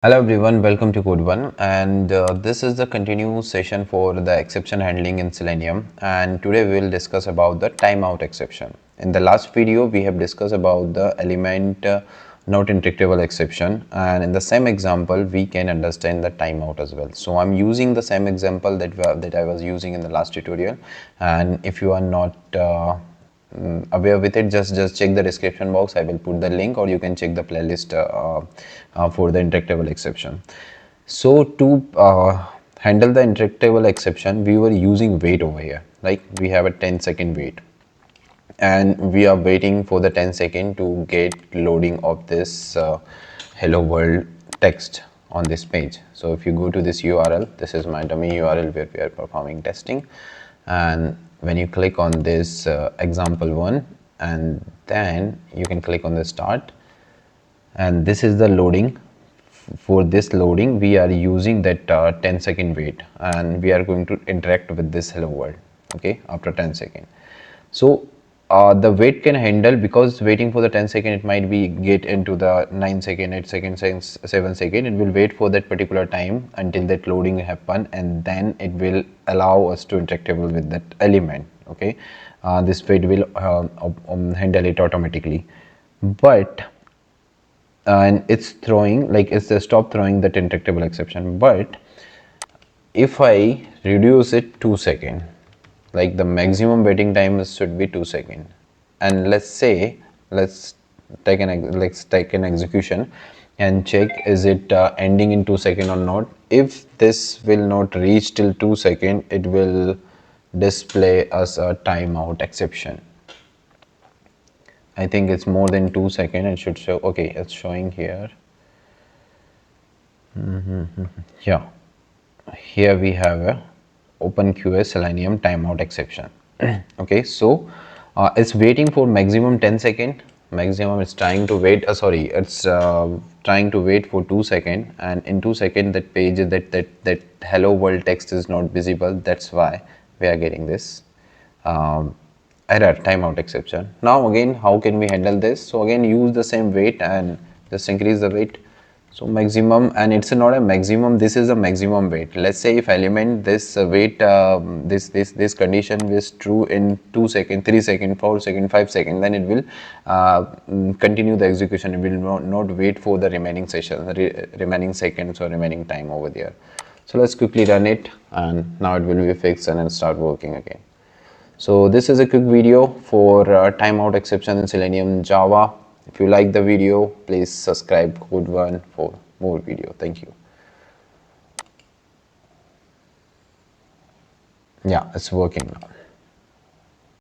Hello everyone, welcome to Code One, and this is the continuous session for the exception handling in Selenium. And today we will discuss about the timeout exception. In the last video, we have discussed about the element not interactable exception, and in the same example, we can understand the timeout as well. So I'm using the same example that I was using in the last tutorial, and if you are not aware with it, just check the description box. I will put the link, or you can check the playlist for the interactable exception. So to handle the interactable exception, we were using wait over here. Like we have a 10-second wait, and we are waiting for the 10 second to get loading of this hello world text on this page. So if you go to this URL, this is my dummy URL where we are performing testing, and when you click on this example one, and then you can click on the start, and this is the loading. For this loading we are using that 10-second wait, and we are going to interact with this hello world, okay, after 10 seconds. So the wait can handle, because waiting for the 10 second, it might be get into the 9 second, 8 second, 7 second. It will wait for that particular time until that loading happen, and then it will allow us to interactable with that element. Okay, this wait will handle it automatically, but and it's throwing, like it's the stop throwing that interactable exception. But if I reduce it 2 second, like the maximum waiting time should be 2 second, and let's say let's take an execution and check is it ending in 2 second or not. If this will not reach till 2 second, it will display us a timeout exception. I think it's more than 2 second. It should show, okay, it's showing here. Yeah, here we have a OpenQA Selenium timeout exception. Okay, so it's waiting for maximum 10 second. Maximum it's trying to wait, sorry, it's trying to wait for 2 second, and in 2 second that page, that hello world text is not visible. That's why we are getting this error, timeout exception. Now again, how can we handle this? So again, use the same wait and just increase the wait. So maximum, and it's not a maximum, this is a maximum wait. Let's say if element this wait, this condition is true in 2 second, 3 second, 4 second, 5 second, then it will continue the execution. It will not wait for the remaining session, remaining seconds or remaining time over there. So let's quickly run it, and now it will be fixed and then start working again. So this is a quick video for timeout exception in Selenium Java. If you like the video, please subscribe Code One for more video. Thank you. Yeah, it's working now.